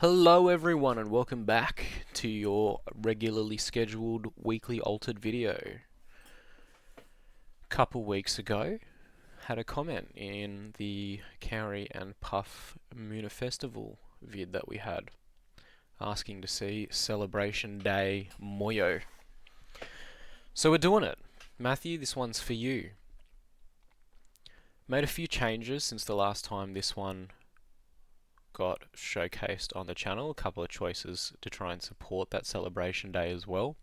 Hello everyone and welcome back to your regularly scheduled weekly altered video. Couple weeks ago, had a comment in the Cowrie and Puff Moona Festival vid that we had, asking to see Celebration Day Moyo. So we're doing it. Matthew, this one's for you. Made a few changes since the last time this one got showcased on the channel, a couple of choices to try and support that celebration day as well.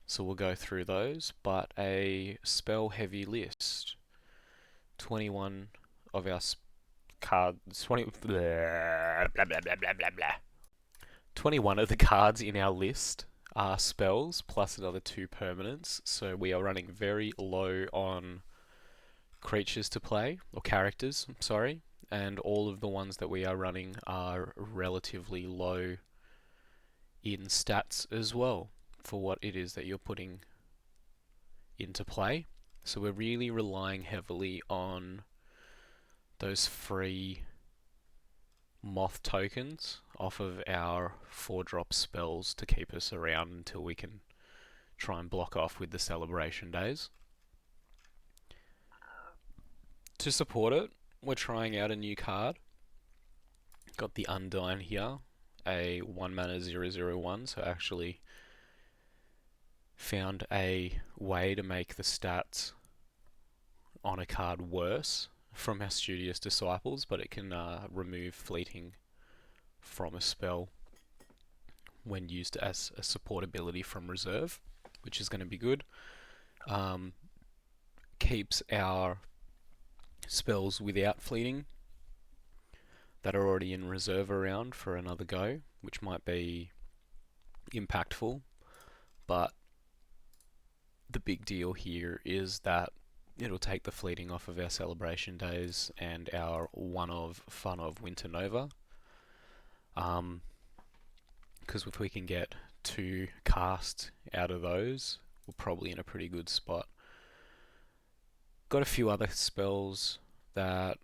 So we'll go through those, but a spell heavy list. 21 of our cards, 21 of the cards in our list are spells plus another 2 permanents, so we are running very low on creatures to play, or characters, sorry, and all of the ones that we are running are relatively low in stats as well for what it is that you're putting into play. So we're really relying heavily on those free moth tokens off of our 4-drop spells to keep us around until we can try and block off with the celebration days. To support it, we're trying out a new card. Got the Undyne here, a 1 mana 0/0/1, so actually found a way to make the stats on a card worse from our Studious Disciples, but it can remove fleeting from a spell when used as a support ability from reserve, which is going to be good. Keeps our spells without fleeting that are already in reserve around for another go, which might be impactful, but the big deal here is that it'll take the fleeting off of our celebration days and our one of fun of Winter Nova, because if we can get 2 cast out of those, we're probably in a pretty good spot. Got a few other spells that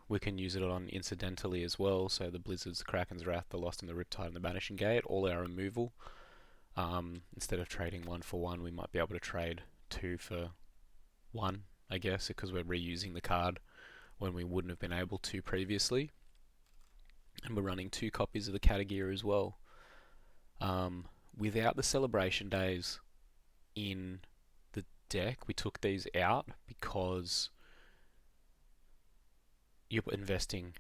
we can use it on incidentally as well, so the Blizzards, the Kraken's Wrath, the Lost and the Riptide and the Banishing Gate, all our removal. Instead of trading 1 for 1, we might be able to trade 2 for 1, I guess, because we're reusing the card when we wouldn't have been able to previously. And we're running 2 copies of the Catagear as well. Without the celebration days in the deck, we took these out because you're investing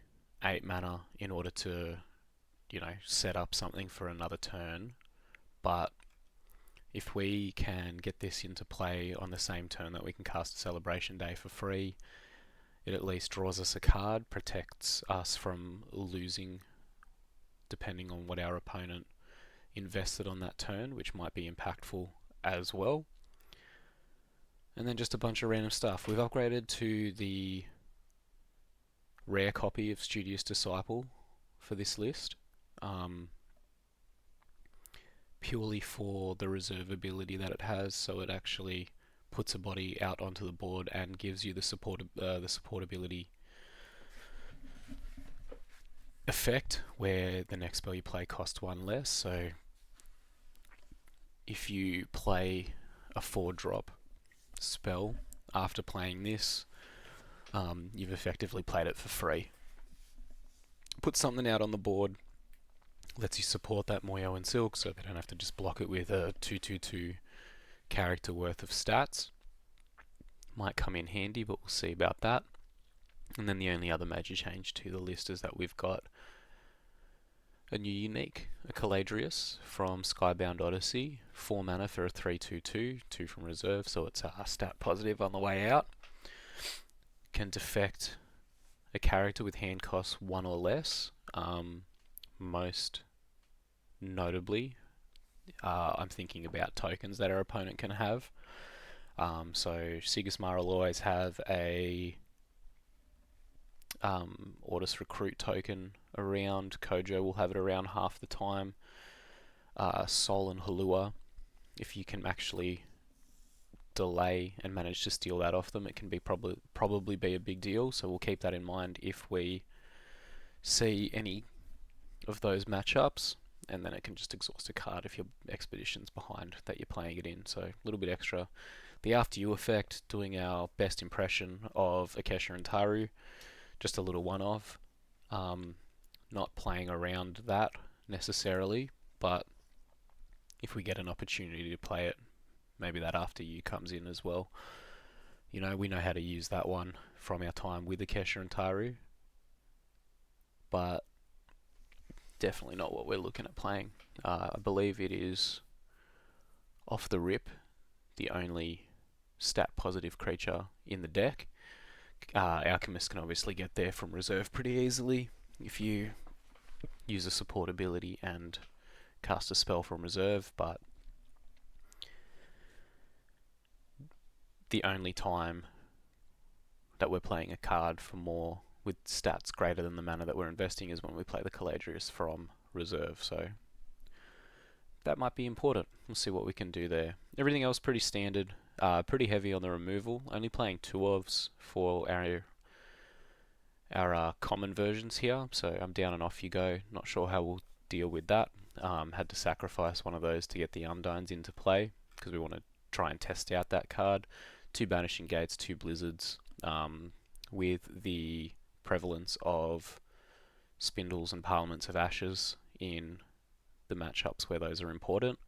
8 mana in order to, set up something for another turn. But if we can get this into play on the same turn that we can cast a Celebration Day for free, it at least draws us a card, protects us from losing depending on what our opponent invested on that turn, which might be impactful as well. And then just a bunch of random stuff. We've upgraded to the rare copy of Studious Disciple for this list, purely for the reserve ability that it has, so it actually puts a body out onto the board and gives you the supportability effect where the next spell you play costs 1 less. So if you play a 4-drop spell after playing this, you've effectively played it for free. Put something out on the board, lets you support that Moyo and Silk, so they don't have to just block it with a 2/2/2 character worth of stats. Might come in handy, but we'll see about that. And then the only other major change to the list is that we've got a new unique, a Caladrius from Skybound Odyssey, 4 mana for a 3/2/2, 2 from reserve, so it's a stat positive on the way out. Can defect a character with hand cost 1 or less. Most notably, I'm thinking about tokens that our opponent can have. So Sigismar will always have a Ordis Recruit token around. Kojo will have it around half the time. Sol and Halua, if you can actually delay and manage to steal that off them, it can be probably be a big deal. So we'll keep that in mind if we see any of those matchups, and then it can just exhaust a card if your expedition's behind that you're playing it in. So a little bit extra. The After You effect, doing our best impression of Akesha and Taru, just a little one-off. Not playing around that necessarily, but if we get an opportunity to play it, maybe that After You comes in as well. You know, we know how to use that one from our time with Akesha and Taru, but definitely not what we're looking at playing. I believe it is off the rip the only stat positive creature in the deck. Alchemist can obviously get there from reserve pretty easily if you use a support ability and cast a spell from reserve, but the only time that we're playing a card for more with stats greater than the mana that we're investing is when we play the Caladrius from reserve, so that might be important. We'll see what we can do there. Everything else pretty standard, pretty heavy on the removal, only playing 2-ofs for our common versions here, so I'm down and off you go. Not sure how we'll deal with that. Had to sacrifice one of those to get the Undines into play, because we want to try and test out that card. 2 Banishing Gates, 2 Blizzards, with the prevalence of Spindles and Parliaments of Ashes in the matchups where those are important.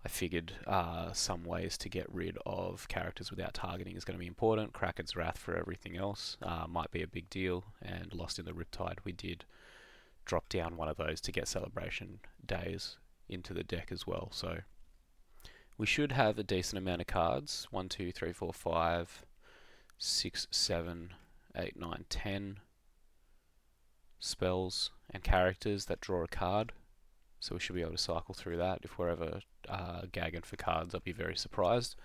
I figured some ways to get rid of characters without targeting is going to be important. Kraken's Wrath for everything else might be a big deal, and Lost in the Riptide we did drop down one of those to get Celebration Days into the deck as well. So we should have a decent amount of cards. 1, 2, 3, 4, 5, 6, 7, 8, 9, 10 spells and characters that draw a card. So we should be able to cycle through that. If we're ever gagging for cards, I'll be very surprised.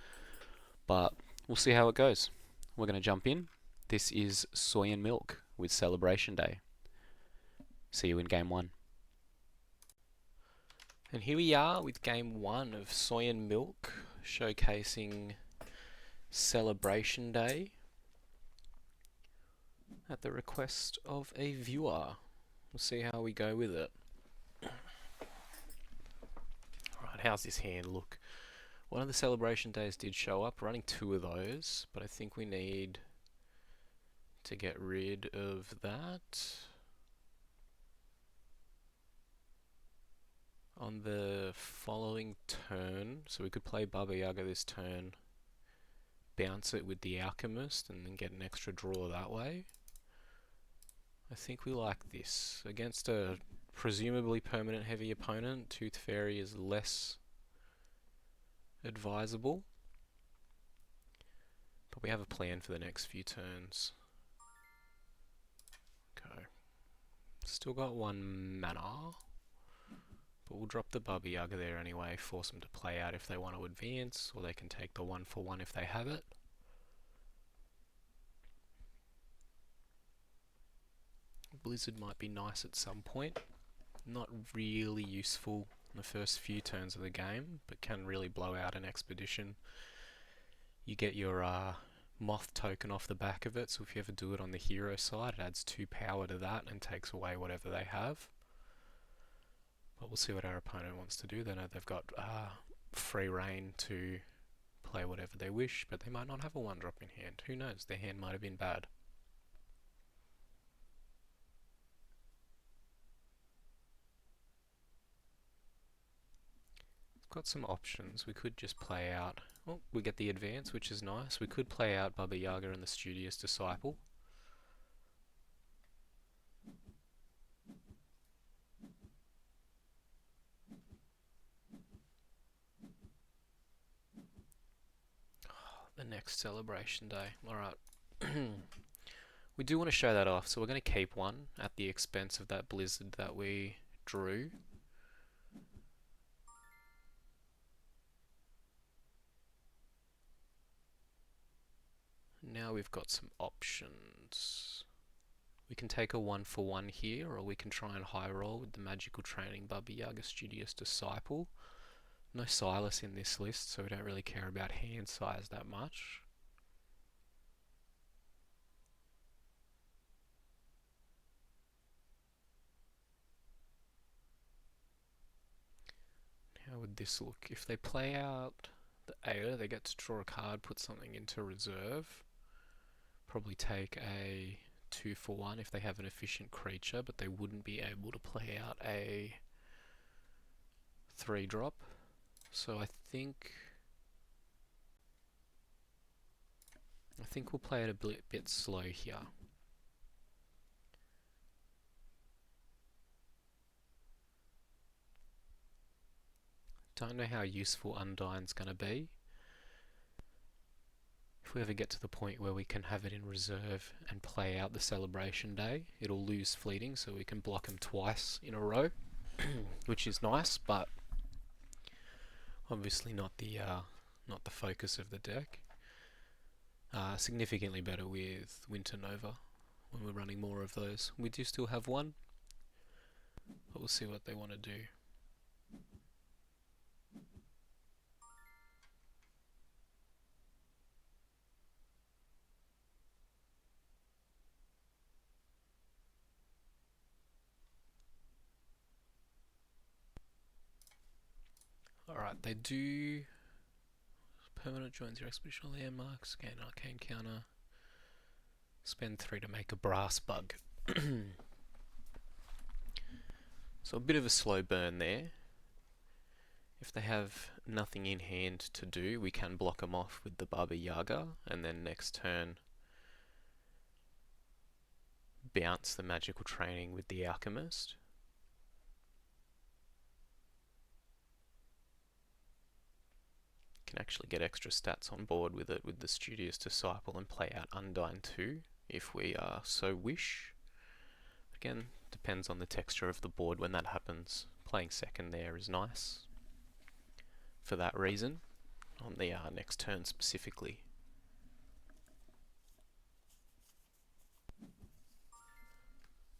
But we'll see how it goes. We're going to jump in. This is Soy and Milk with Celebration Day. See you in Game 1. And here we are with Game 1 of Soy and Milk, showcasing Celebration Day at the request of a viewer. We'll see how we go with it. Alright, how's this hand look? One of the Celebration Days did show up, running 2 of those, but I think we need to get rid of that. On the following turn, so we could play Baba Yaga this turn, bounce it with the Alchemist, and then get an extra draw that way. I think we like this. Against a presumably permanent heavy opponent, Tooth Fairy is less advisable. But we have a plan for the next few turns. Okay. Still got 1 mana. But we'll drop the Baba Yaga there anyway, force them to play out if they want to advance, or they can take the 1/1 if they have it. Blizzard might be nice at some point. Not really useful in the first few turns of the game, but can really blow out an expedition. You get your moth token off the back of it, so if you ever do it on the hero side, it adds 2 power to that and takes away whatever they have. But we'll see what our opponent wants to do. They know they've got free reign to play whatever they wish, but they might not have a 1-drop in hand. Who knows? Their hand might have been bad. Got some options. We could just play out... Oh, we get the advance, which is nice. We could play out Baba Yaga and the Studious Disciple. The next Celebration Day. Alright. We do want to show that off, so we're going to keep one at the expense of that Blizzard that we drew. Now we've got some options. We can take a 1/1 here, or we can try and high roll with the Magical Training Baba Yaga Studious Disciple. No Silas in this list, so we don't really care about hand size that much. would this look? If they play out the Aether, they get to draw a card, put something into reserve. Probably take a 2-for-1 if they have an efficient creature, but they wouldn't be able to play out a 3-drop. So I think we'll play it a bit slow here. Don't know how useful Undyne's going to be. If we ever get to the point where we can have it in reserve and play out the celebration day, it'll lose fleeting, so we can block them twice in a row, which is nice, but obviously not the focus of the deck. Significantly better with Winter Nova when we're running more of those. We do still have one, but we'll see what they want to do. Alright, they do permanent joins your expedition landmarks, gain arcane counter, spend 3 to make a brass bug. So a bit of a slow burn there. If they have nothing in hand to do, we can block them off with the Baba Yaga, and then next turn bounce the magical training with the Alchemist. Can actually get extra stats on board with it with the Studious Disciple and play out Undyne too, if we so wish. Again, depends on the texture of the board when that happens. Playing second there is nice for that reason, on the next turn specifically.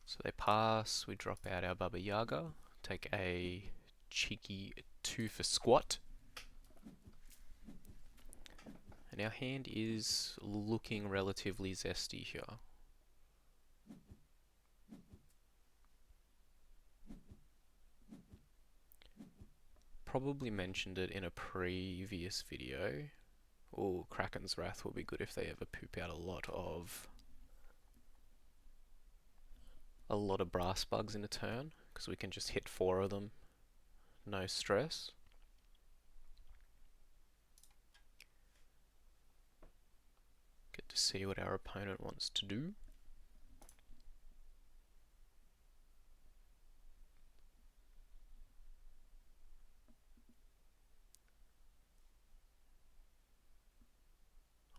So they pass, we drop out our Baba Yaga, take a cheeky 2 for squat. And our hand is looking relatively zesty here. Probably mentioned it in a previous video. Oh, Kraken's Wrath will be good if they ever poop out a lot of brass bugs in a turn, because we can just hit 4 of them, no stress. Get to see what our opponent wants to do.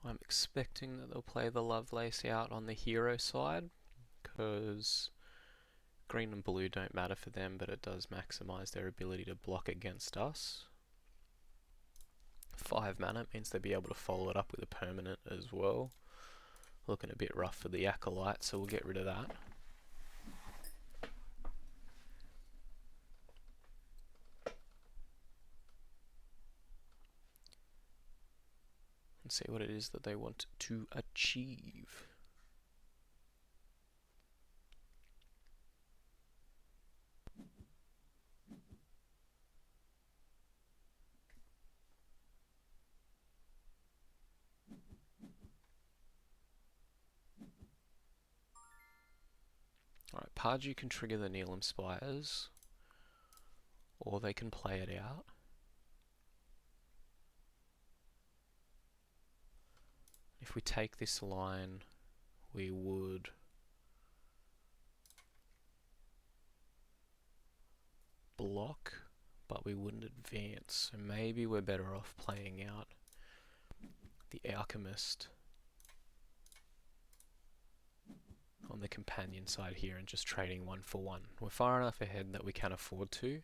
I'm expecting that they'll play the Lovelace out on the hero side, because green and blue don't matter for them, but it does maximise their ability to block against us. 5 mana means they'll be able to follow it up with a permanent as well. Looking a bit rough for the Acolyte, so we'll get rid of that. And see what it is that they want to achieve. Alright, Pardew can trigger the Neelam Spires, or they can play it out. If we take this line, we would block, but we wouldn't advance. So maybe we're better off playing out the Alchemist on the companion side here and just trading 1 for 1. We're far enough ahead that we can afford to.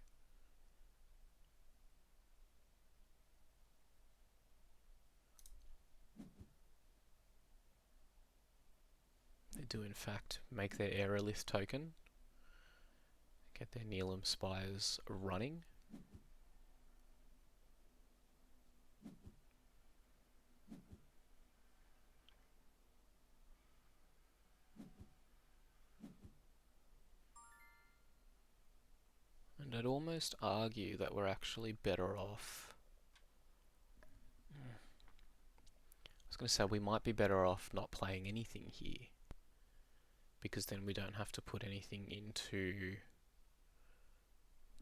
They do in fact make their Aerolith token, get their Neelam Spires running. And And I'd almost argue that we're actually better off. I was going to say we might be better off not playing anything here, because then we don't have to put anything into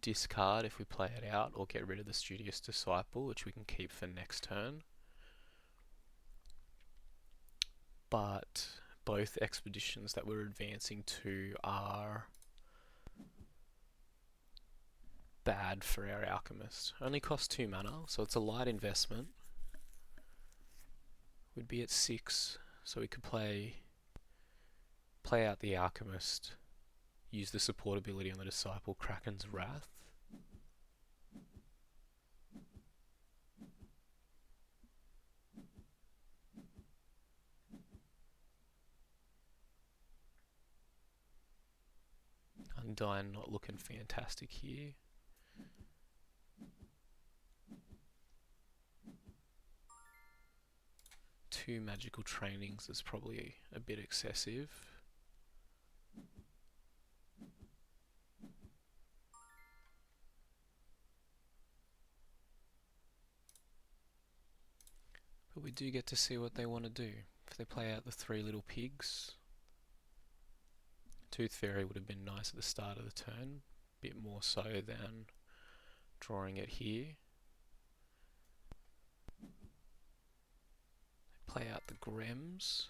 discard if we play it out, or get rid of the Studious Disciple, which we can keep for next turn. But both expeditions that we're advancing to are bad for our Alchemist. Only costs 2 mana, so it's a light investment. We'd be at 6, so we could play out the Alchemist, use the support ability on the Disciple, Kraken's Wrath. Undyne not looking fantastic here. Two magical trainings is probably a bit excessive. But we do get to see what they want to do. If they play out the 3 little pigs, Tooth Fairy would have been nice at the start of the turn, a bit more so than drawing it here. Play out the Grems.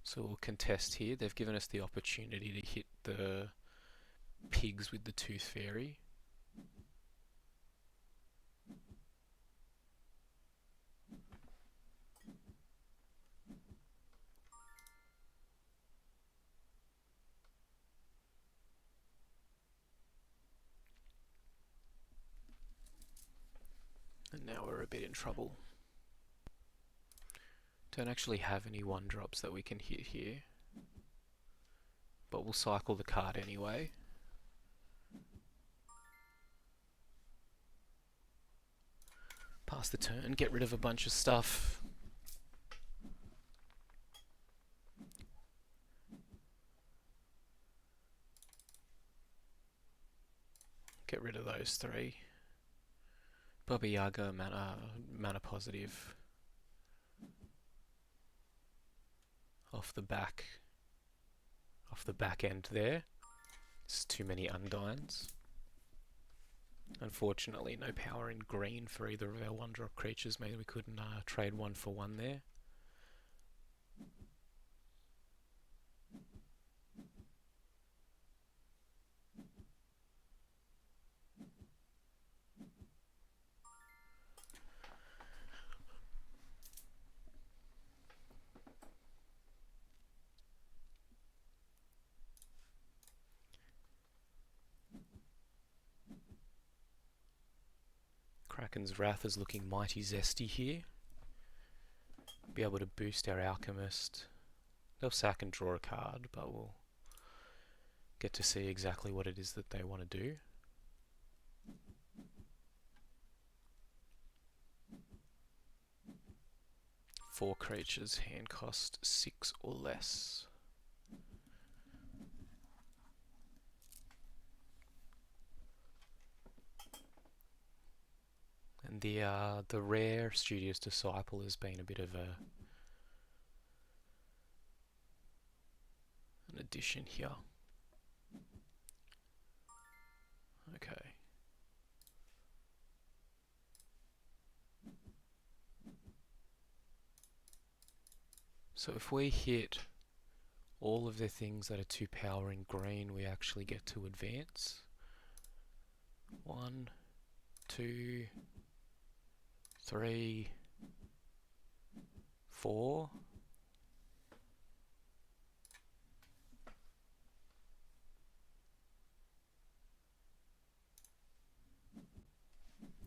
So we'll contest here. They've given us the opportunity to hit the pigs with the Tooth Fairy. And now we're a bit in trouble. Don't actually have any 1-drops that we can hit here, but we'll cycle the card anyway. Pass the turn, get rid of a bunch of stuff. Get rid of those 3. Baba Yaga, mana positive. Off the back end there. It's too many Undynes. Unfortunately, no power in green for either of our 1-drop creatures. Maybe we couldn't trade 1 for 1 there. Kraken's Wrath is looking mighty zesty here. Be able to boost our Alchemist. They'll sack and draw a card, but we'll get to see exactly what it is that they want to do. Four creatures, hand cost 6 or less. And the rare Studious Disciple has been a bit of an addition here. Okay. So if we hit all of the things that are 2 power in green, we actually get to advance. 1, 2, 3, 4.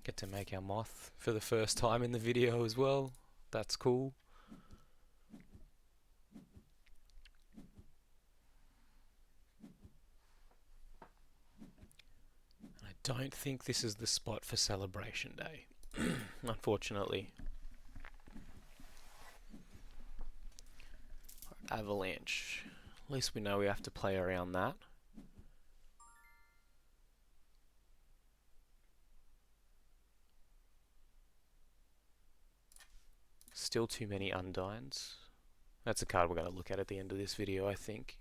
Get to make our moth for the first time in the video as well. That's cool. I don't think this is the spot for Celebration Day. Unfortunately. Avalanche. At least we know we have to play around that. Still too many Undines. That's a card we're going to look at the end of this video, I think.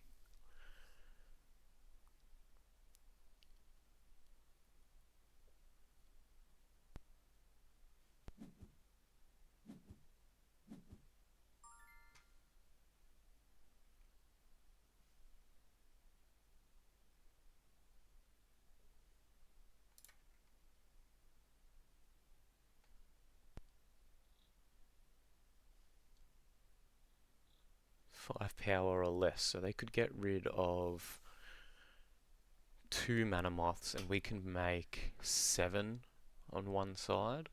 Five power or less, so they could get rid of 2 mana moths and we can make 7 on one side.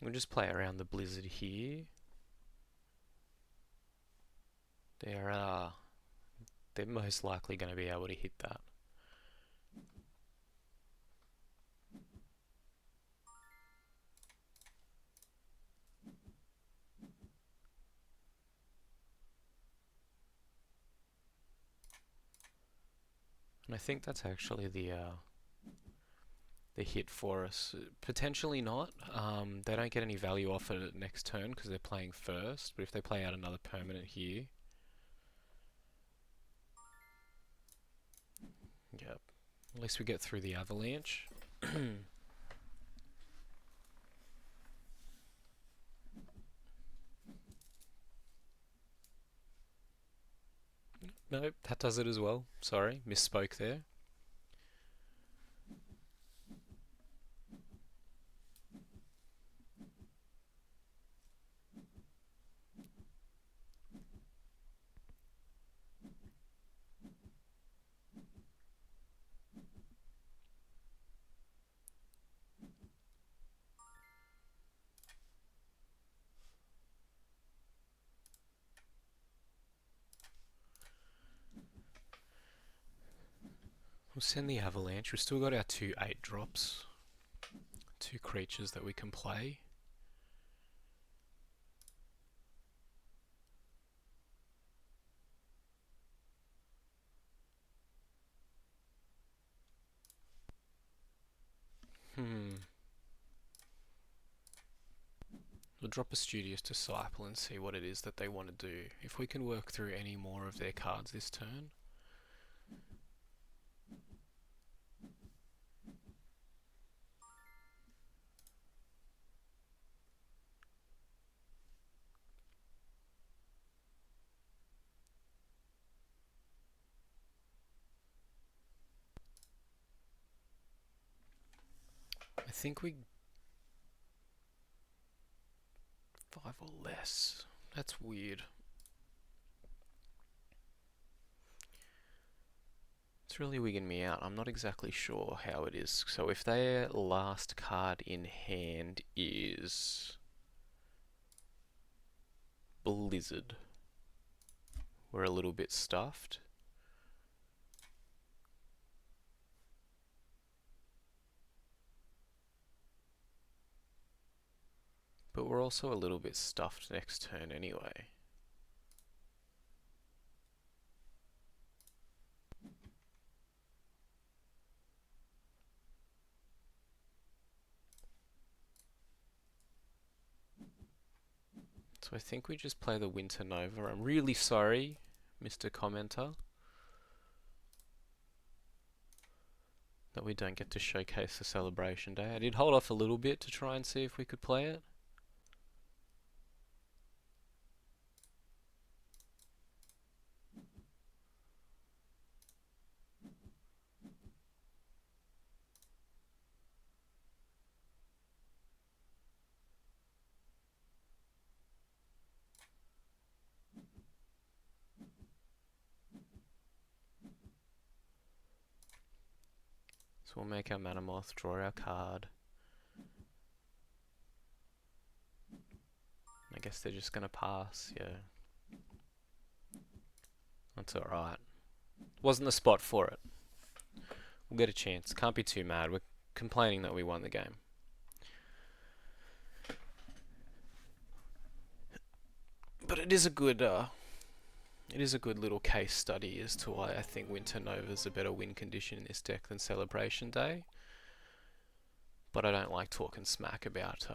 We'll just play around the blizzard here. They're most likely going to be able to hit that. And I think that's actually the hit for us. Potentially not. They don't get any value off it next turn because they're playing first, but if they play out another permanent here... Yep. At least we get through the avalanche. No, that does it as well. Sorry, misspoke there. We'll send the avalanche. We've still got our 2 8-drops. 2 creatures that we can play. We'll drop a Studious Disciple and see what it is that they want to do. If we can work through any more of their cards this turn. I think we... 5 or less. That's weird. It's really wigging me out. I'm not exactly sure how it is. So if their last card in hand is Blizzard, we're a little bit stuffed. But we're also a little bit stuffed next turn anyway. So I think we just play the Winter Nova. I'm really sorry, Mr. Commenter, that we don't get to showcase the Celebration Day. I did hold off a little bit to try and see if we could play it. So we'll make our Mana Moth, draw our card. I guess they're just gonna pass, yeah. That's alright. Wasn't the spot for it. We'll get a chance. Can't be too mad. We're complaining that we won the game. But it is a good little case study as to why I think Winter Nova's a better win condition in this deck than Celebration Day. But I don't like talking smack about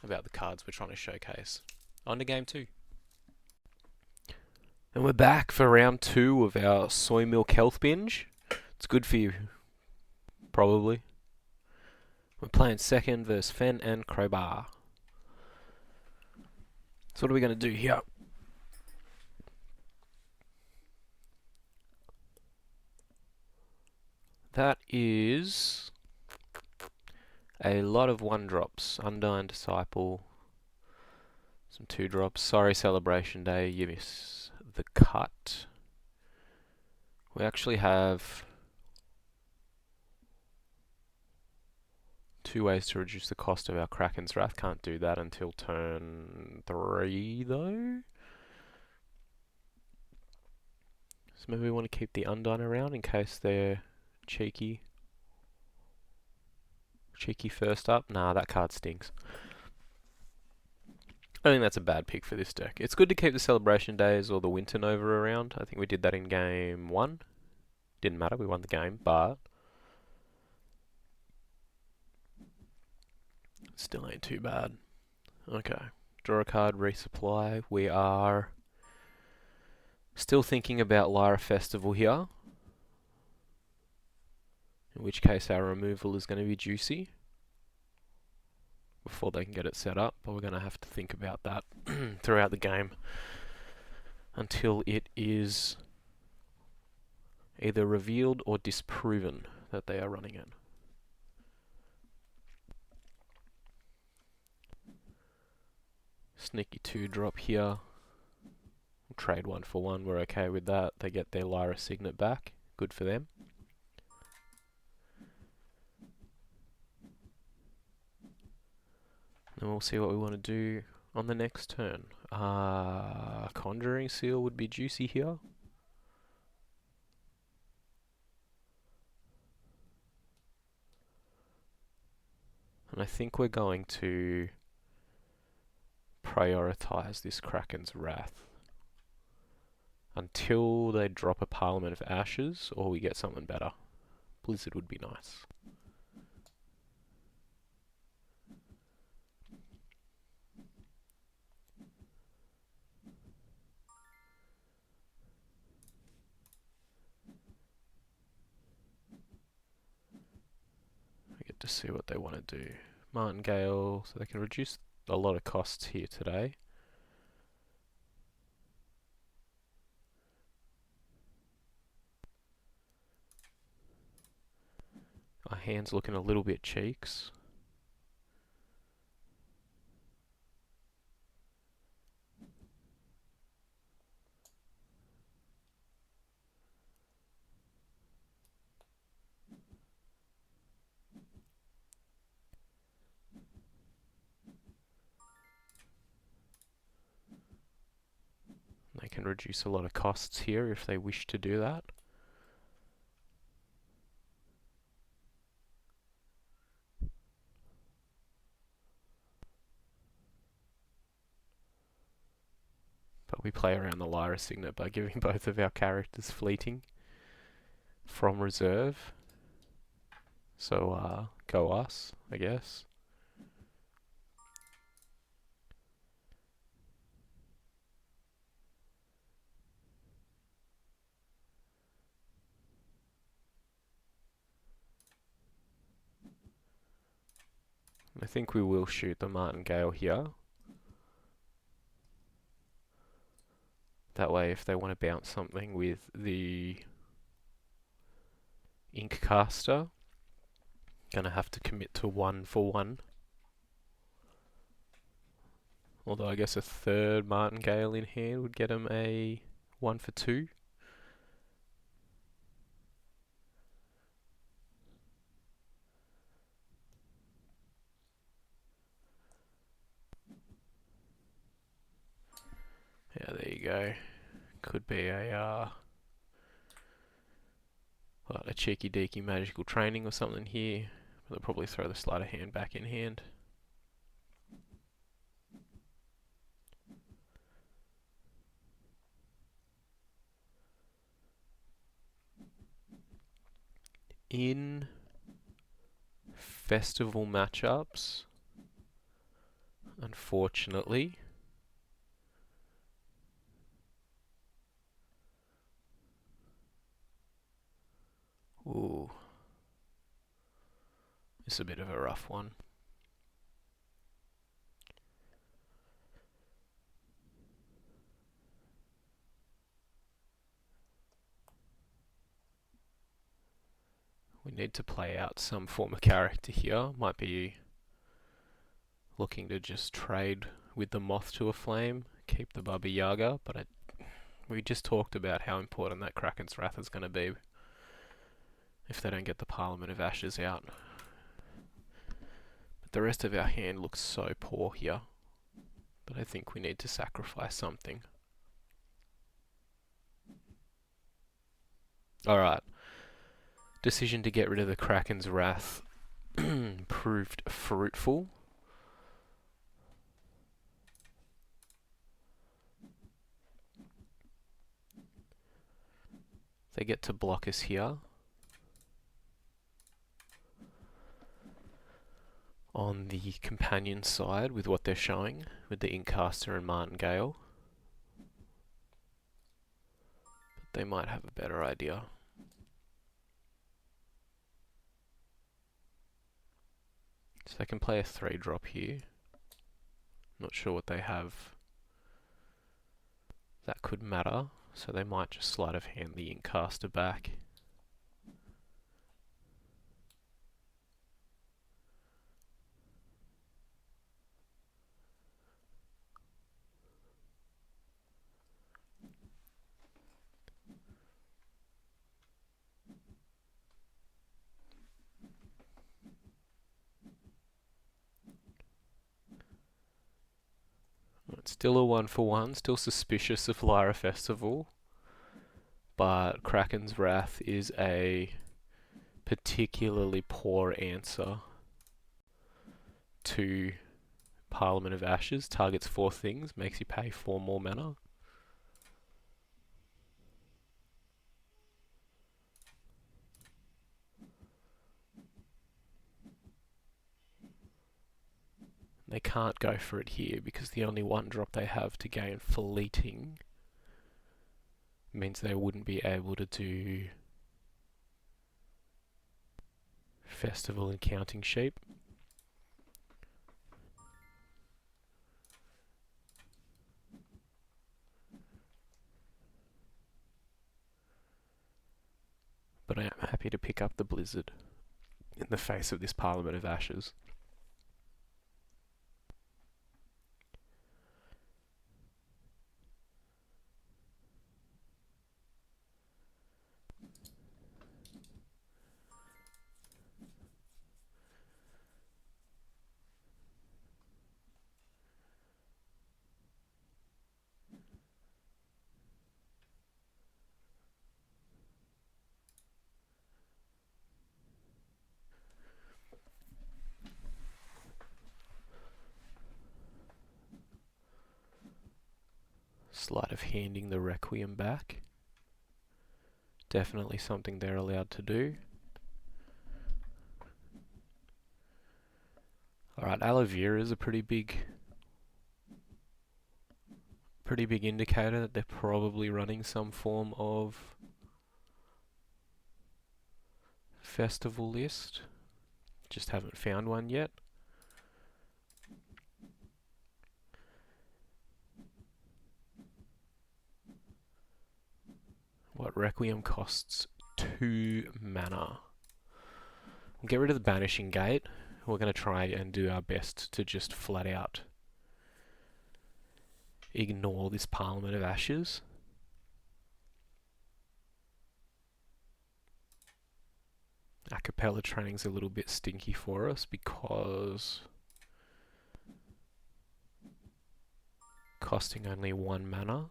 the cards we're trying to showcase. On to game 2. And we're back for round 2 of our soy milk health binge. It's good for you, probably. We're playing second versus Fen and Crowbar. So what are we going to do here? That is a lot of 1-drops. Undying Disciple. Some 2-drops. Sorry, Celebration Day, you miss the cut. We actually have 2 ways to reduce the cost of our Kraken's Wrath. Can't do that until turn 3, though. So maybe we want to keep the Undyne around in case they're cheeky. Cheeky first up. Nah, that card stinks. I think that's a bad pick for this deck. It's good to keep the Celebration Days or the Winter Nova around. I think we did that in game 1. Didn't matter, we won the game, but still ain't too bad. Okay, draw a card, resupply. We are still thinking about Lyra Festival here, in which case our removal is going to be juicy before they can get it set up, but we're going to have to think about that throughout the game until it is either revealed or disproven that they are running it. Sneaky 2-drop here. We'll trade 1 for 1, we're okay with that. They get their Lyra Signet back, good for them. And we'll see what we want to do on the next turn. Conjuring Seal would be juicy here. And I think we're going to prioritize this Kraken's Wrath until they drop a Parliament of Ashes or we get something better. Blizzard would be nice. We get to see what they want to do. Martingale, so they can reduce a lot of costs here today. Our hand's looking a little bit cheeks. They can reduce a lot of costs here if they wish to do that. But we play around the Lyra Signet by giving both of our characters fleeting from reserve. So, go us, I guess. I think we will shoot the Martingale here. That way, if they want to bounce something with the Ink Caster, gonna have to commit to 1 for 1. Although I guess a third Martingale in hand would get him a 1 for 2. Yeah, there you go. Could be a cheeky deaky magical training or something here. They'll probably throw the sleight of hand back in hand. In festival matchups, unfortunately, ooh, it's a bit of a rough one. We need to play out some form of character here. Might be looking to just trade with the moth to a flame, keep the Baba Yaga, but we just talked about how important that Kraken's Wrath is going to be if they don't get the Parliament of Ashes out. But the rest of our hand looks so poor here that I think we need to sacrifice something. Alright. Decision to get rid of the Kraken's Wrath proved fruitful. They get to block us here. On the companion side with what they're showing, with the Inkcaster and Martingale. But they might have a better idea. So they can play a 3-drop here. Not sure what they have that could matter, so they might just sleight of hand the Inkcaster back. It's still a 1-for-1, still suspicious of Lyra Festival, but Kraken's Wrath is a particularly poor answer to Parliament of Ashes. Targets 4 things, makes you pay 4 more mana. They can't go for it here because the only 1-drop they have to gain fleeting means they wouldn't be able to do Festival and Counting Sheep. But I am happy to pick up the Blizzard in the face of this Parliament of Ashes. Sleight of handing the Requiem back. Definitely something they're allowed to do. Alright, aloe vera is a pretty big indicator that they're probably running some form of festival list. Just haven't found one yet. What Requiem costs 2 mana. We'll get rid of the Banishing Gate. We're going to try and do our best to just flat out ignore this Parliament of Ashes. A cappella training's a little bit stinky for us because costing only 1 mana.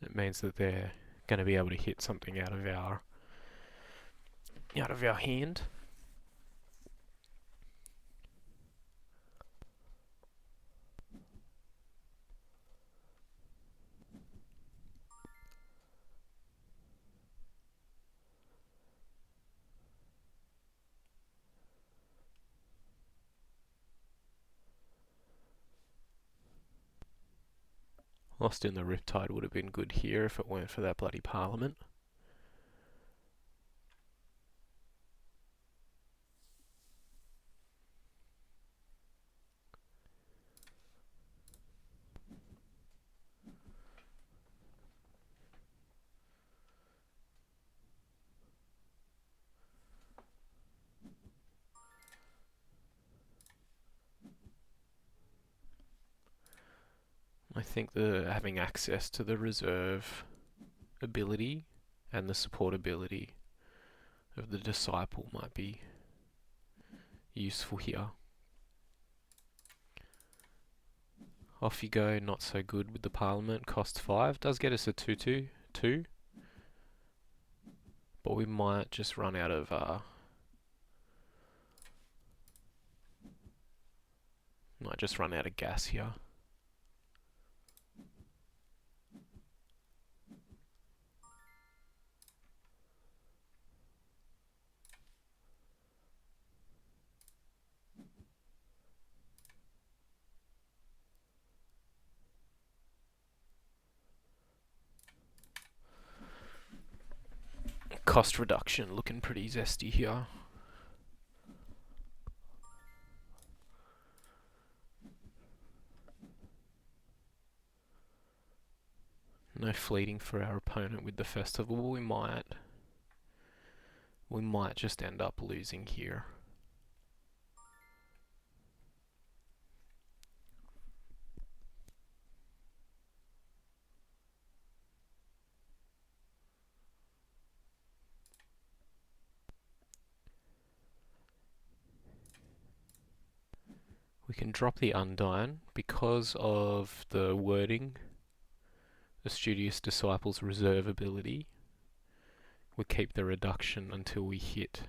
It means that they're going to be able to hit something out of our hand. Lost in the Riptide would have been good here if it weren't for that bloody Parliament. I think having access to the reserve ability and the support ability of the Disciple might be useful here. Off you go, not so good with the Parliament, cost 5, does get us a 2/2, but we might just run out of gas here. Cost reduction looking pretty zesty here. No fleeting for our opponent with the festival. We might just end up losing here. We can drop the Undyne because of the wording. The Studious Disciple's reserve ability. We keep the reduction until we hit.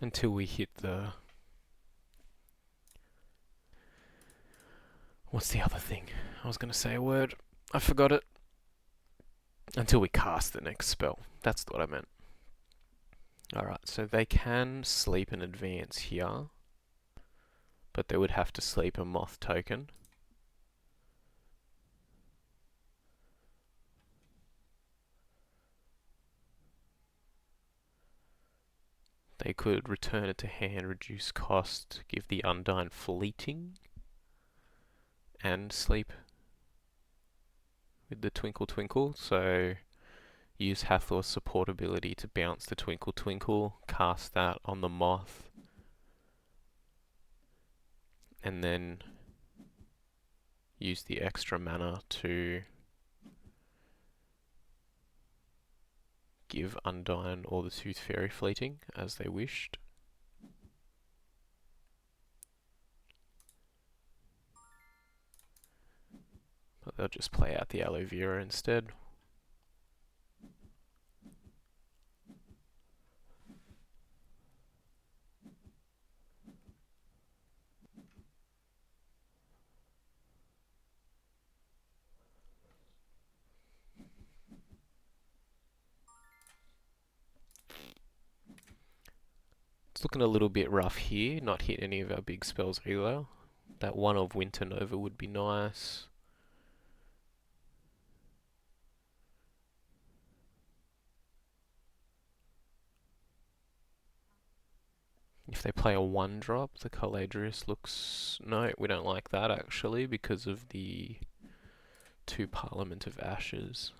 Until we hit the... What's the other thing? I was going to say a word. I forgot it. Until we cast the next spell. That's what I meant. Alright, so they can sleep an advance here. But they would have to sleep a moth token. They could return it to hand, reduce cost, give the Undyne fleeting, and sleep with the Twinkle Twinkle. So use Hathor's support ability to bounce the Twinkle Twinkle, cast that on the moth, and then use the extra mana to give Undyne or the Tooth Fairy fleeting as they wished. But they'll just play out the Aloe Vera instead. It's looking a little bit rough here, not hit any of our big spells either. That one of Winter Nova would be nice. If they play a 1-drop, the Caladrius looks... No, we don't like that actually because of the 2 Parliament of Ashes.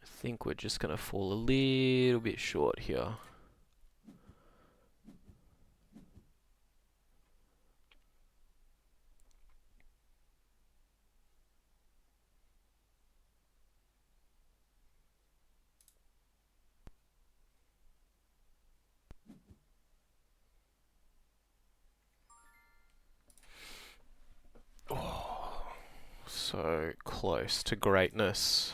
I think we're just going to fall a little bit short here. Oh, so close to greatness.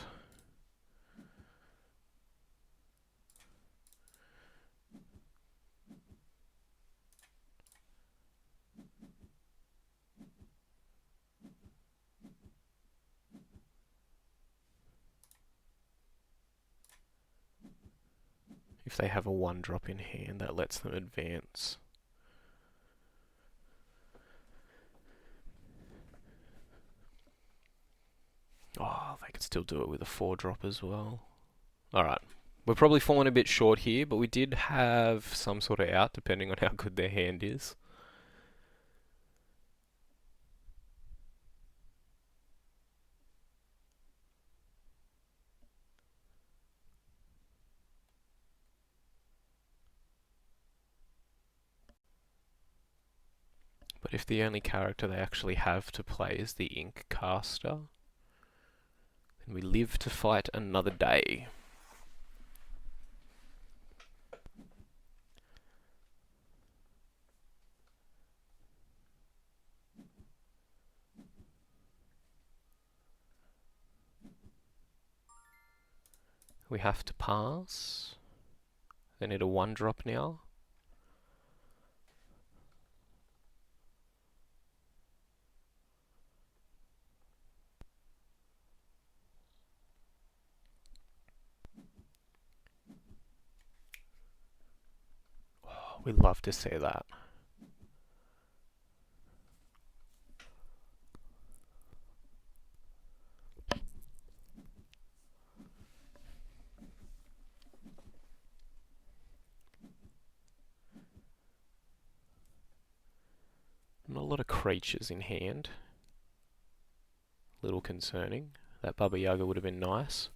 If they have a 1-drop in hand, that lets them advance. Oh, they could still do it with a 4-drop as well. Alright. We're probably falling a bit short here, but we did have some sort of out, depending on how good their hand is. But if the only character they actually have to play is the Ink Caster, then we live to fight another day. We have to pass. They need a 1-drop now. Oh, we'd love to see that. Not a lot of creatures in hand. Little concerning. That Baba Yaga would have been nice.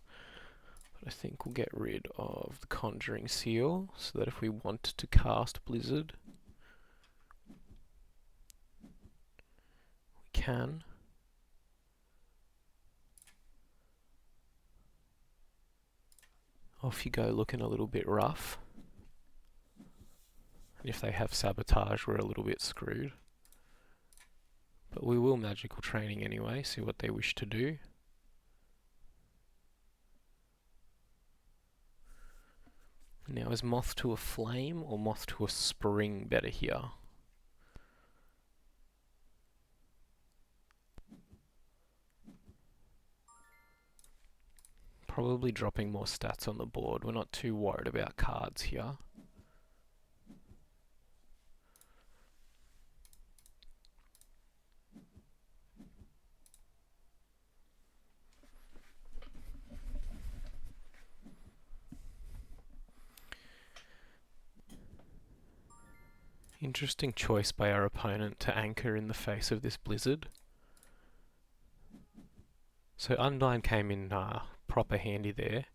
But I think we'll get rid of the Conjuring Seal, so that if we want to cast Blizzard, we can. Off you go, looking a little bit rough. And if they have Sabotage, we're a little bit screwed. But we will Magical Training anyway, see what they wish to do. Now, is Moth to a Flame or Moth to a Spring better here? Probably dropping more stats on the board. We're not too worried about cards here. Interesting choice by our opponent to anchor in the face of this Blizzard. So Undyne came in proper handy there.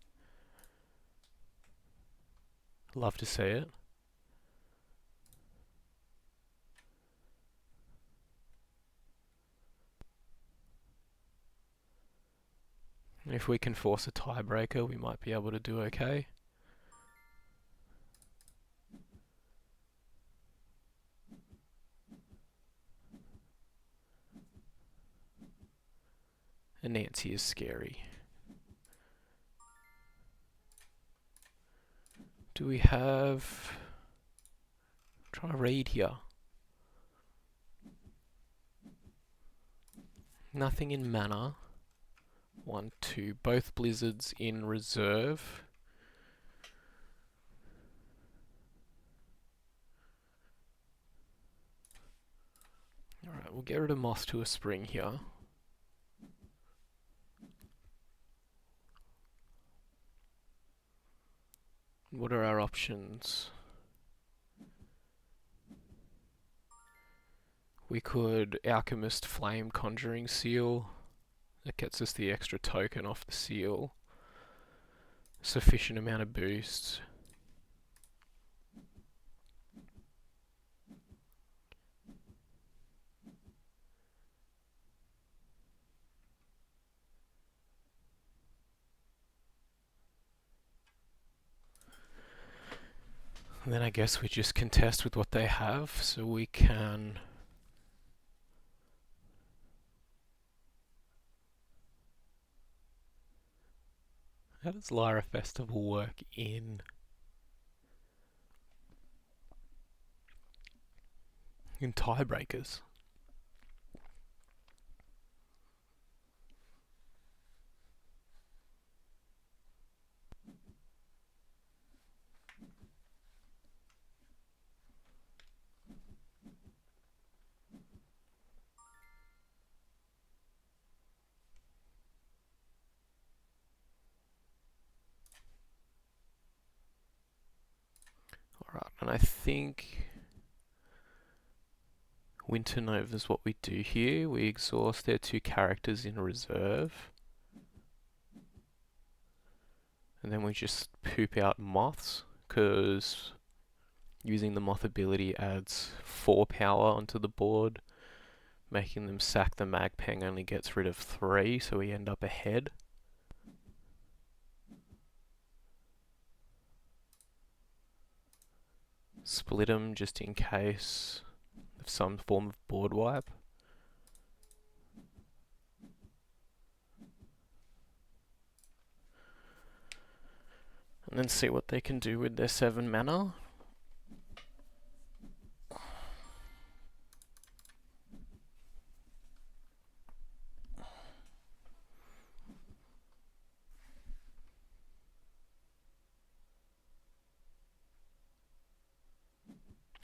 Love to see it. If we can force a tiebreaker, we might be able to do okay. And Nancy is scary. Do we have... Try to read here. Nothing in mana. 1, 2. Both blizzards in reserve. Alright, we'll get rid of Moth to a Spring here. What are our options? We could Alchemist Flame Conjuring Seal. That gets us the extra token off the seal. Sufficient amount of boost. And then I guess we just contest with what they have, so we can... How does Lyra Festival work in tiebreakers? Alright, and I think Winter Nova is what we do here. We exhaust their 2 characters in reserve. And then we just poop out moths, because using the moth ability adds 4 power onto the board. Making them sack the Magpeng only gets rid of 3, so we end up ahead. Split them just in case of some form of board wipe. And then see what they can do with their 7 mana.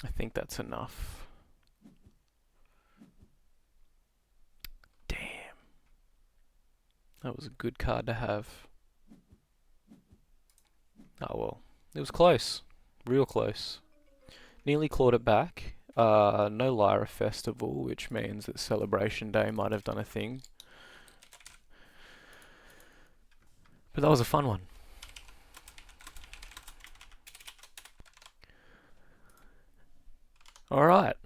I think that's enough. Damn. That was a good card to have. Oh well. It was close. Real close. Nearly clawed it back. No Lyra Festival, which means that Celebration Day might have done a thing. But that was a fun one. Alright.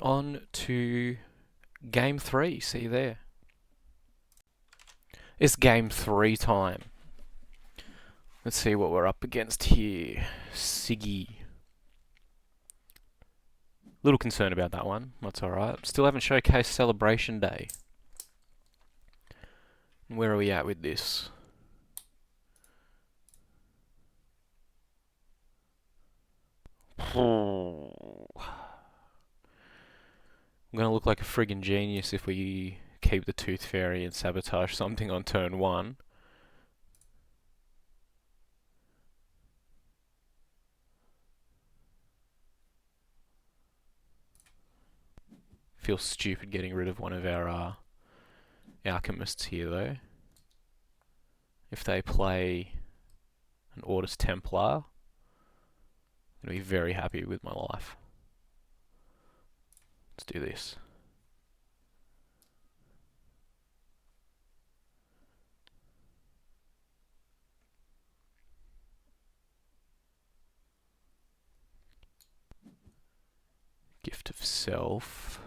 On to Game 3. See you there. It's Game 3 time. Let's see what we're up against here. Siggy. Little concerned about that one. That's alright. Still haven't showcased Celebration Day. Where are we at with this? I'm gonna look like a friggin' genius if we keep the Tooth Fairy and sabotage something on turn 1. Feel stupid getting rid of one of our alchemists here though. If they play an Ordis Templar, I'm gonna be very happy with my life. Let's do this. Gift of Self.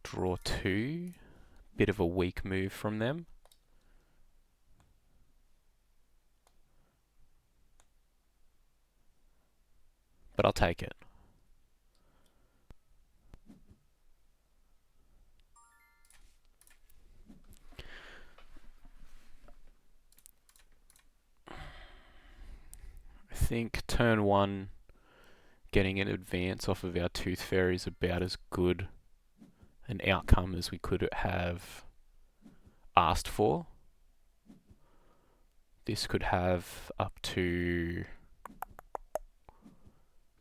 Draw 2. Bit of a weak move from them. But I'll take it. I think turn 1 getting an advance off of our Tooth Fairy is about as good an outcome as we could have asked for. This could have up to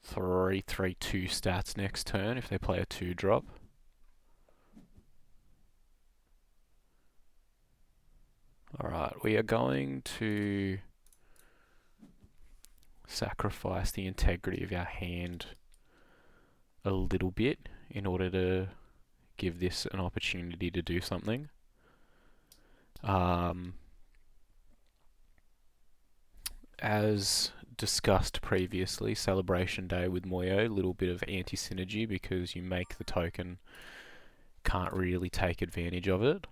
3/3/2 stats next turn if they play a 2-drop. Alright, we are going to sacrifice the integrity of our hand a little bit in order to give this an opportunity to do something. As discussed previously, Celebration Day with Moyo, a little bit of anti-synergy because you make the token, can't really take advantage of it.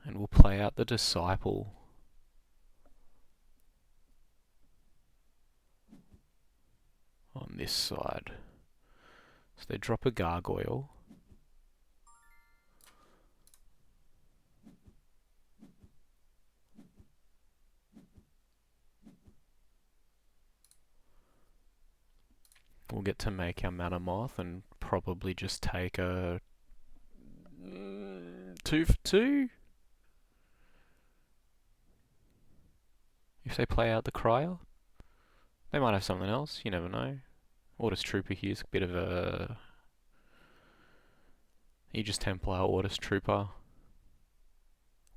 And we'll play out the Disciple on this side. So they drop a Gargoyle. We'll get to make our Mana Moth and probably just take a 2 for 2. If they play out the Crier, they might have something else, you never know. Aegis Trooper here's a bit of a Aegis Templar, Aegis Trooper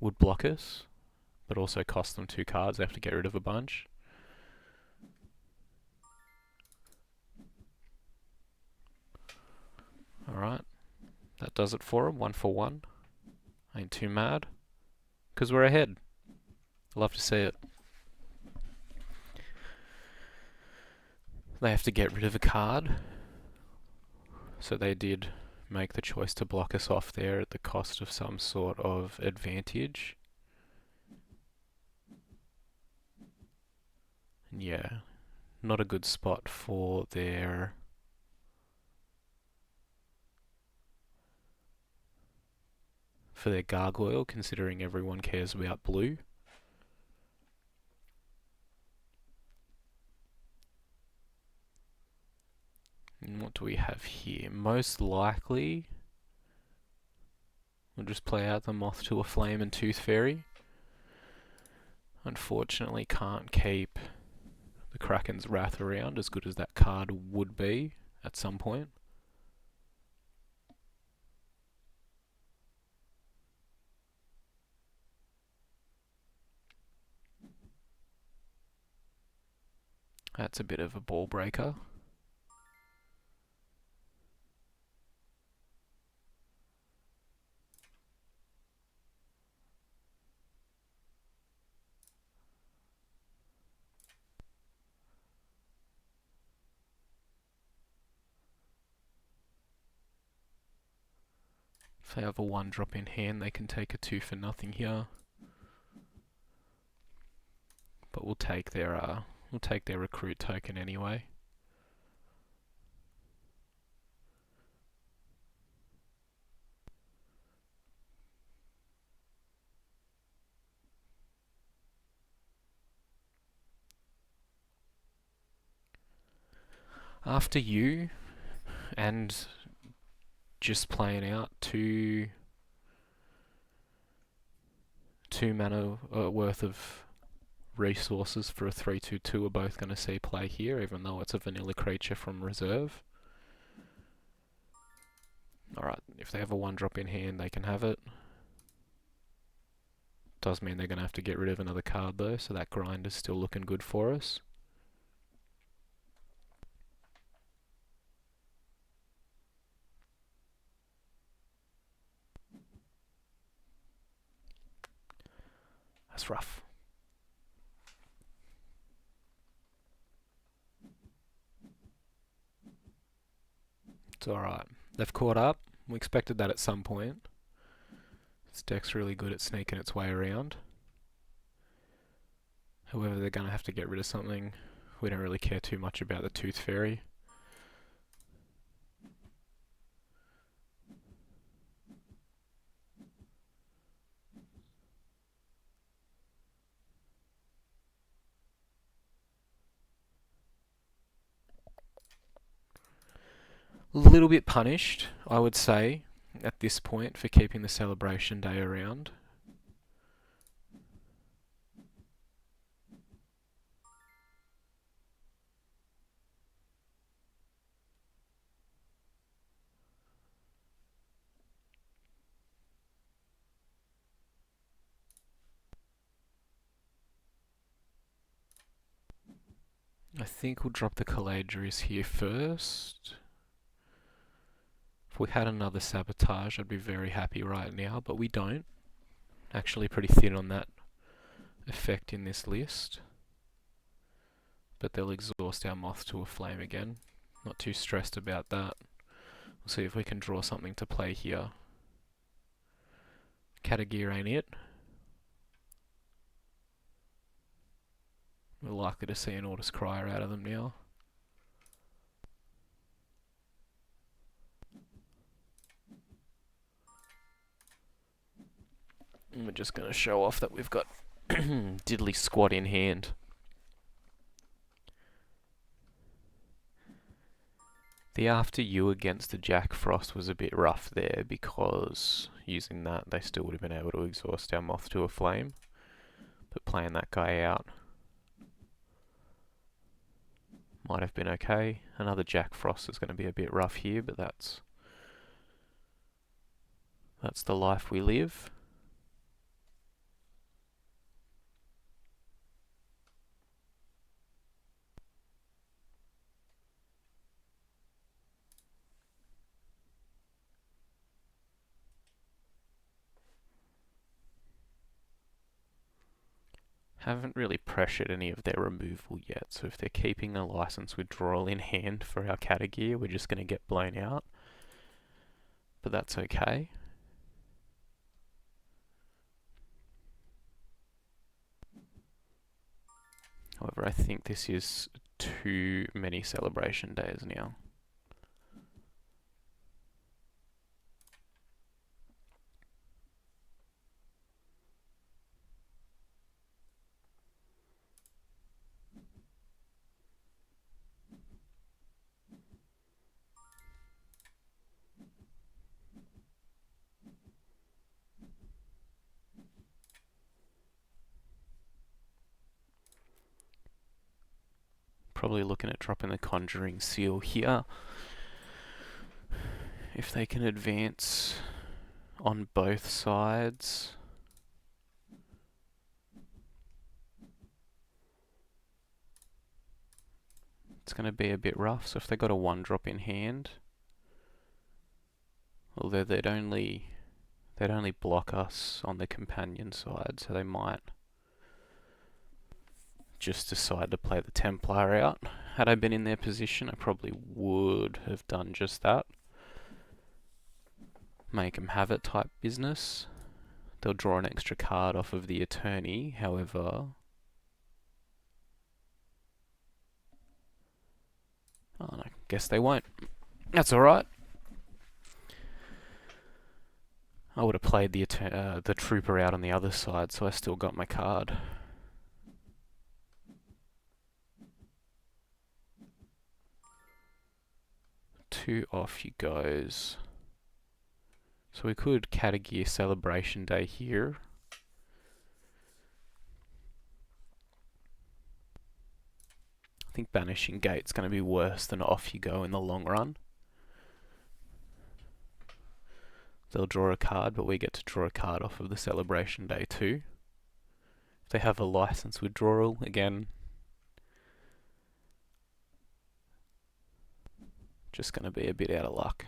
would block us, but also cost them 2 cards. They have to get rid of a bunch. Alright, that does it for them. 1 for 1. Ain't too mad, because we're ahead. Love to see it. They have to get rid of a card, so they did make the choice to block us off there at the cost of some sort of advantage. And yeah, not a good spot for their Gargoyle, considering everyone cares about blue. And what do we have here? Most likely, we'll just play out the Moth to a Flame and Tooth Fairy. Unfortunately, can't keep the Kraken's Wrath around, as good as that card would be at some point. That's a bit of a ball breaker. If they have a 1-drop in hand, they can take a 2 for nothing here. But we'll take their recruit token anyway. After you, and just playing out two mana worth of resources for a 3/2/2 are both going to see play here, even though it's a vanilla creature from reserve. Alright, if they have a 1-drop in hand, they can have it. Does mean they're going to have to get rid of another card though, so that grind is still looking good for us. That's rough. It's alright. They've caught up. We expected that at some point. This deck's really good at sneaking its way around. However, they're going to have to get rid of something. We don't really care too much about the Tooth Fairy. little bit punished, I would say, at this point for keeping the celebration day around. I think we'll drop the Caladrius here first. If we had another Sabotage, I'd be very happy right now, but we don't. Actually pretty thin on that effect in this list. But they'll exhaust our Moth to a Flame again. Not too stressed about that. We'll see if we can draw something to play here. Catagear ain't it. We're likely to see an Ordis Crier out of them now. And we're just going to show off that we've got Diddly Squad in hand. The after you against the Jack Frost was a bit rough there because using that they still would have been able to exhaust our Moth to a Flame. But playing that guy out might have been okay. Another Jack Frost is going to be a bit rough here, but that's the life we live. Haven't really pressured any of their removal yet, so if they're keeping a license withdrawal in hand for our Catagear, we're just going to get blown out. But that's okay. However, I think this is too many celebration days now. Probably looking at dropping the Conjuring Seal here. If they can advance on both sides. It's going to be a bit rough, so if they got a 1-drop in hand, although they'd only block us on the companion side, so they might just decide to play the Templar out. Had I been in their position, I probably would have done just that. Make them have it type business. They'll draw an extra card off of the Attorney, however... Oh, I guess they won't. That's alright. I would have played the Trooper out on the other side, so I still got my card. 2 off he goes. So we could Catagear Celebration Day here. I think Banishing Gate's going to be worse than Off You Go in the long run. They'll draw a card, but we get to draw a card off of the Celebration Day too. If they have a license withdrawal, again, just going to be a bit out of luck.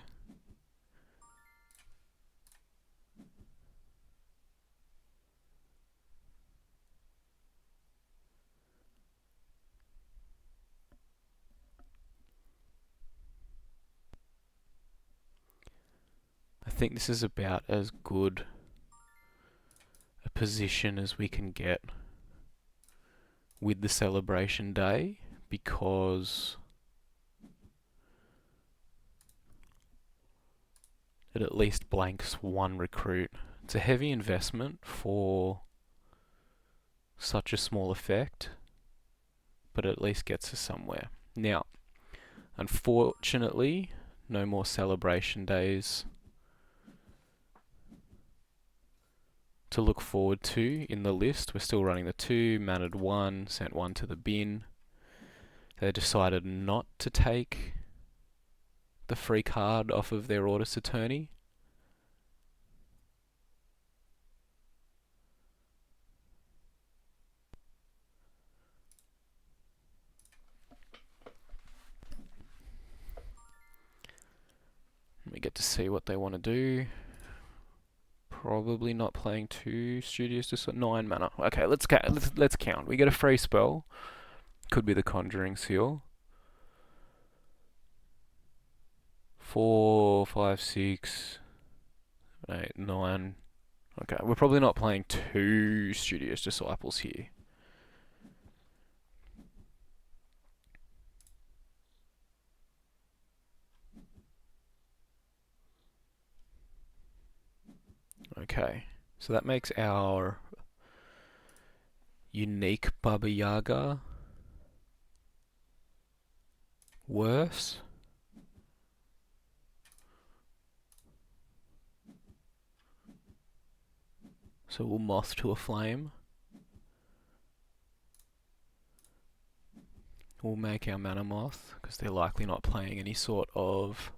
I think this is about as good a position as we can get with the Celebration Day, because it at least blanks 1 recruit. It's a heavy investment for such a small effect, but it at least gets us somewhere. Now, unfortunately, No more celebration days to look forward to in the list. We're still running the 2, mannered 1, sent 1 to the bin. They decided not to take the free card off of their Audit Attorney. We get to see what they want to do. Probably not playing 2 studios, just 9 mana. Okay, let's count. We get a free spell. Could be the Conjuring Seal. 4, 5, 6, 8, 9. Okay, we're probably not playing 2 Studious Disciples here. Okay, so that makes our unique Baba Yaga worse. So we'll Moth to a Flame. We'll make our Mana Moth, because they're likely not playing any sort of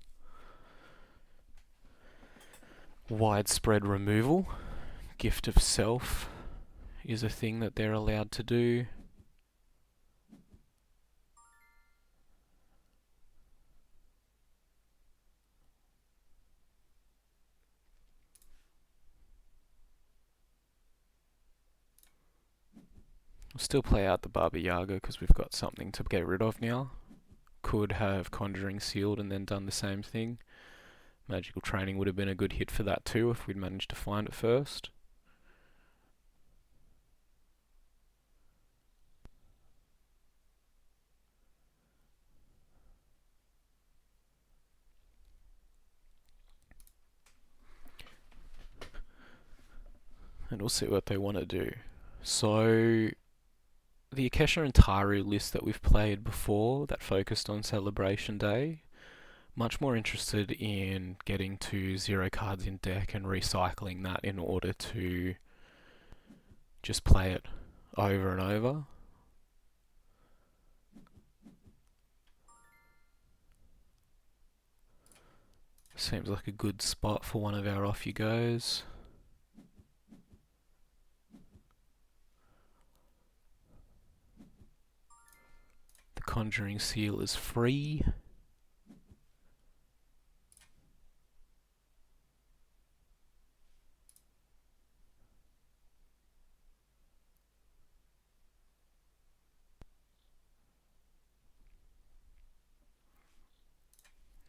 widespread removal. Gift of Self is a thing that they're allowed to do. We'll still play out the Baba Yaga because we've got something to get rid of now. Could have Conjuring Sealed and then done the same thing. Magical Training would have been a good hit for that too if we'd managed to find it first. And we'll see what they want to do. So, the Akesha and Taru list that we've played before that focused on Celebration Day, much more interested in getting to 0 cards in deck and recycling that in order to just play it over and over. Seems like a good spot for one of our off you goes. The Conjuring Seal is free.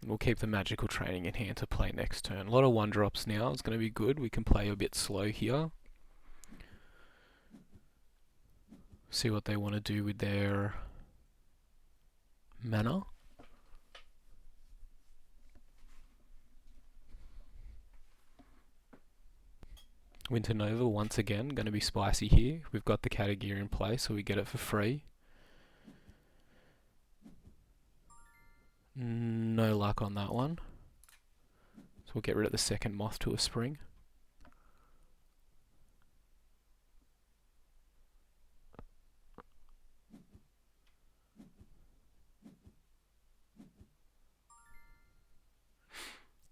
We'll keep the Magical Training in hand to play next turn. A lot of 1-drops now. It's going to be good. We can play a bit slow here. See what they want to do with their mana. Winter Nova, once again, going to be spicy here. We've got the Category in play, so we get it for free. No luck on that one. So we'll get rid of the second Moth to a Spring.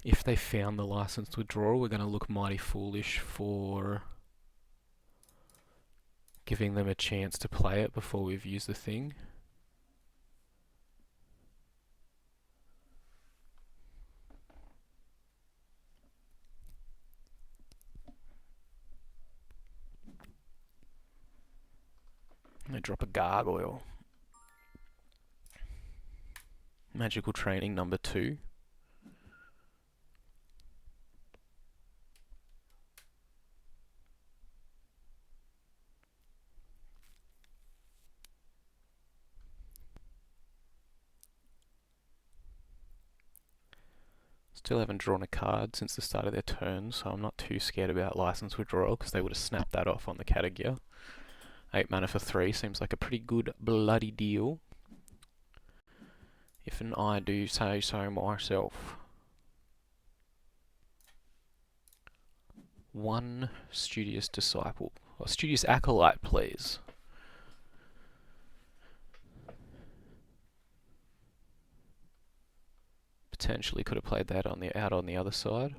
If they found the licensed withdrawal, we're going to look mighty foolish for giving them a chance to play it before we've used the thing. They drop a Gargoyle. Magical Training number 2. Still haven't drawn a card since the start of their turn, so I'm not too scared about license withdrawal because they would have snapped that off on the Category. 8 mana for 3 seems like a pretty good bloody deal. If I do say so myself. One studious disciple, or studious acolyte, please. Potentially could have played that out on the other side.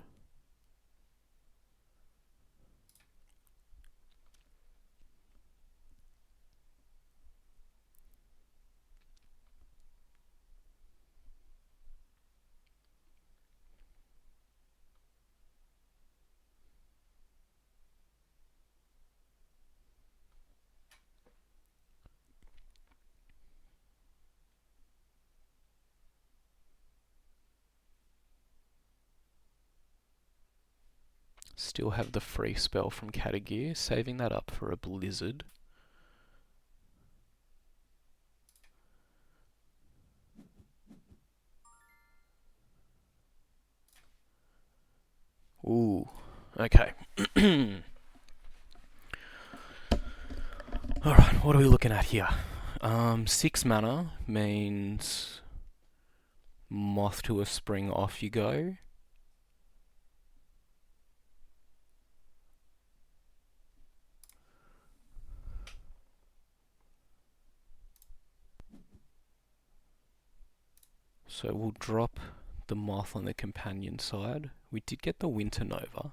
Still have the free spell from Catagear, saving that up for a blizzard. Ooh, okay. Alright, what are we looking at here? 6 mana means Moth to a Spring, off you go. So we'll drop the Moth on the companion side. We did get the Winter Nova.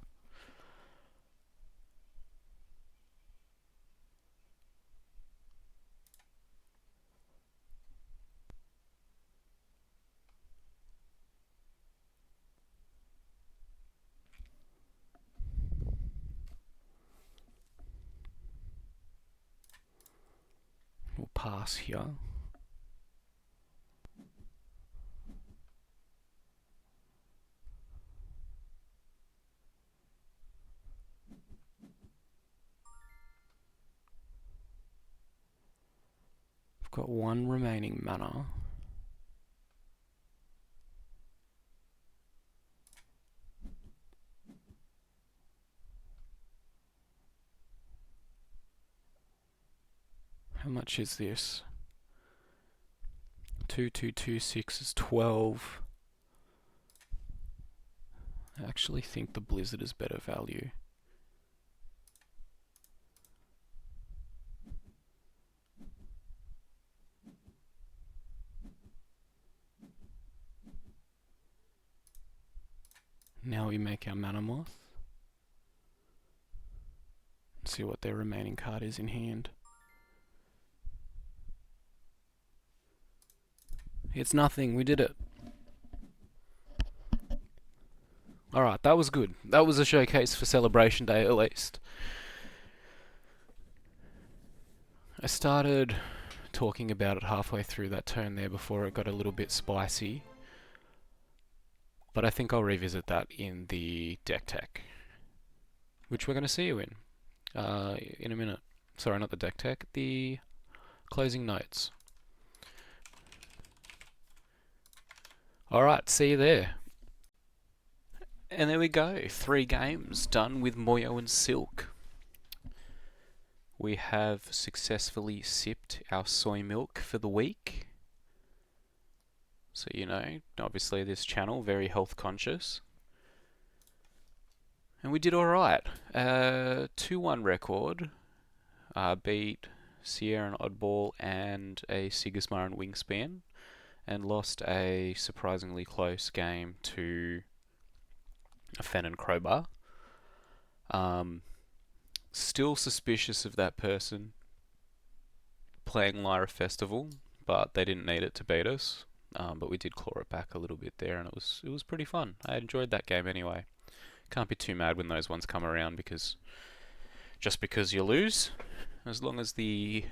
We'll pass here. I've got 1 remaining mana. How much is this? 2226 is 12. I actually think the Blizzard is better value. Now we make our Mana Moth. See what their remaining card is in hand. It's nothing, we did it. Alright, that was good. That was a showcase for Celebration Day at least. I started talking about it halfway through that turn there before it got a little bit spicy. But I think I'll revisit that in the deck tech, which we're going to see you in a minute. Sorry, not the deck tech, the closing notes. Alright, see you there. And there we go, 3 games done with Moyo and Silk. We have successfully sipped our soy milk for the week. So, you know, obviously this channel, very health conscious. And we did alright. 2-1 record. Beat Sierra and Oddball and a Sigismar and Wingspan. And lost a surprisingly close game to a Fen and Crowbar. Still suspicious of that person playing Lyra Festival, but they didn't need it to beat us. But we did claw it back a little bit there, and it was pretty fun. I enjoyed that game anyway. Can't be too mad when those ones come around because you lose, as long as the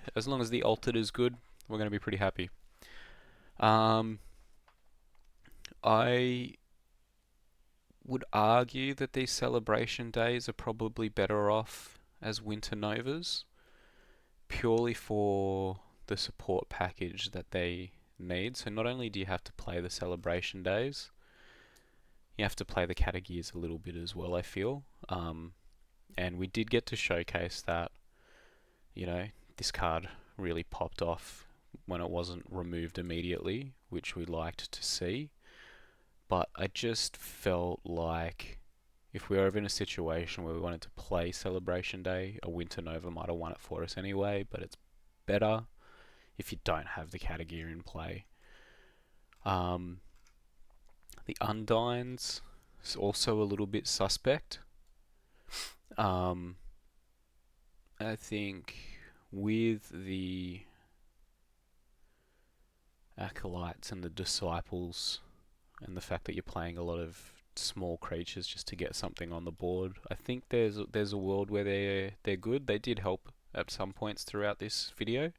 altered is good, we're going to be pretty happy. I would argue that these celebration days are probably better off as Winter Novas, purely for the support package that they need. So not only do you have to play the celebration days, you have to play the categories a little bit as well, I feel. And we did get to showcase that, you know, this card really popped off when it wasn't removed immediately, which we liked to see. But I just felt like if we were ever in a situation where we wanted to play Celebration Day, a Winter Nova might have won it for us anyway, but it's better if you don't have the Catagear in play. The Undines is also a little bit suspect. I think with the Acolytes and the Disciples, and the fact that you're playing a lot of small creatures just to get something on the board, I think there's a world where they're good. They did help at some points throughout this video,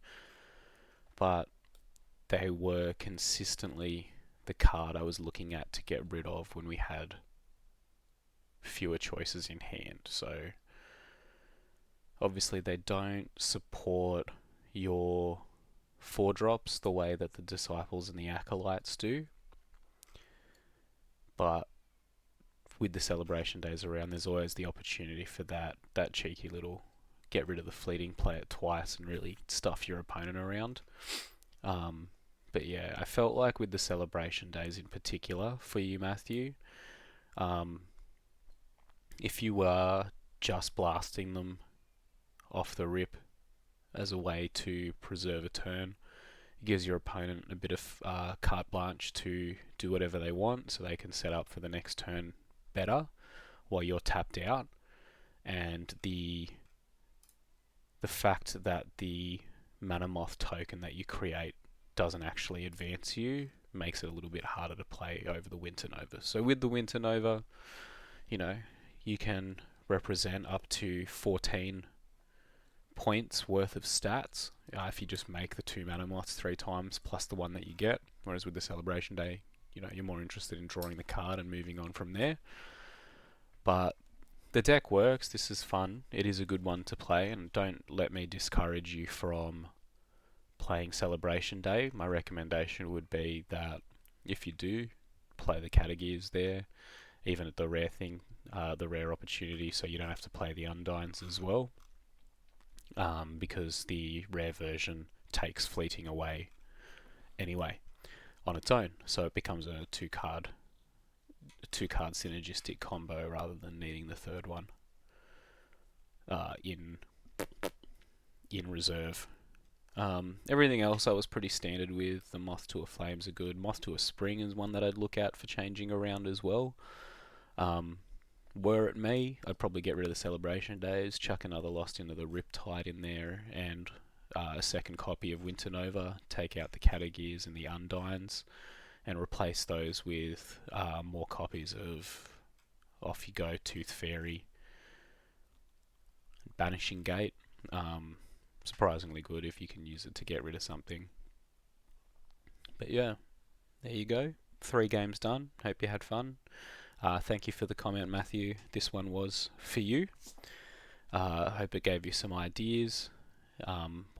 but they were consistently the card I was looking at to get rid of when we had fewer choices in hand. So obviously they don't support your 4-drops the way that the Disciples and the Acolytes do, but with the Celebration Days around, there's always the opportunity for that cheeky little get rid of the fleeting, play it twice and really stuff your opponent around. But yeah, I felt like with the Celebration Days in particular for you, Matthew, if you were just blasting them off the rip as a way to preserve a turn, it gives your opponent a bit of carte blanche to do whatever they want, so they can set up for the next turn better while you're tapped out. And the fact that the mana moth token that you create doesn't actually advance you makes it a little bit harder to play over the Winter Nova. So with the Winter Nova, you can represent up to 14 points worth of stats if you just make the 2 mana moths 3 times plus the one that you get. Whereas with the Celebration Day, you're more interested in drawing the card and moving on from there. But the deck works. This is fun. It is a good one to play, and don't let me discourage you from playing Celebration Day. My recommendation would be that if you do play the Catagears there, even at the rare opportunity, so you don't have to play the Undines as well, because the rare version takes fleeting away anyway on its own, so it becomes a two card synergistic combo rather than needing the third one in reserve. Everything else I was pretty standard with. The Moth to a Flames are good. Moth to a Spring is one that I'd look at for changing around as well. Were it me, I'd probably get rid of the Celebration Days, chuck another Lost into the Riptide in there, and a second copy of Winter Nova, take out the Catagears and the Undines, and replace those with more copies of Off You Go, Tooth Fairy, Banishing Gate. Surprisingly good if you can use it to get rid of something. But yeah, there you go. 3 games done. Hope you had fun. Thank you for the comment, Matthew. This one was for you. I hope it gave you some ideas.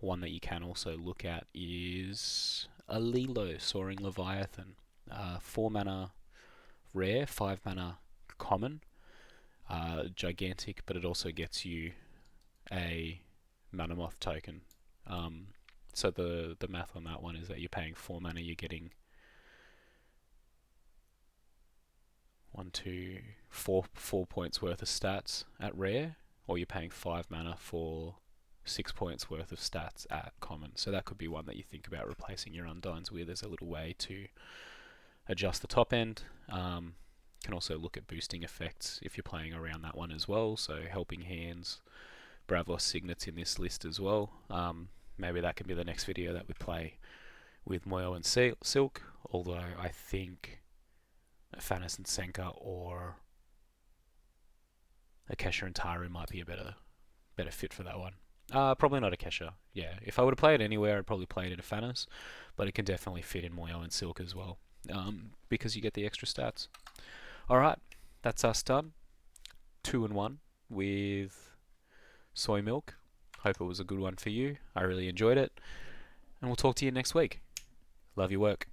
One that you can also look at is a Lilo, Soaring Leviathan. 4 mana rare, 5 mana common. Gigantic, but it also gets you a mana moth token. So the math on that one is that you're paying 4 mana, you're getting 4 points worth of stats at rare, or you're paying 5 mana for 6 points worth of stats at common. So that could be one that you think about replacing your Undines with as a little way to adjust the top end. Can also look at boosting effects if you're playing around that one as well. So Helping Hands, Bravos Signets in this list as well. Maybe that can be the next video that we play with Moyo and Silk, although I think Fanis and Senka or Akesha and Taru might be a better fit for that one. Probably not Akesha. Yeah, if I were to play it anywhere, I'd probably play it in a Fanis, but it can definitely fit in Moyo and Silk as well, because you get the extra stats. Alright, that's us done. 2-1 with Soy Milk. Hope it was a good one for you. I really enjoyed it. And we'll talk to you next week. Love your work.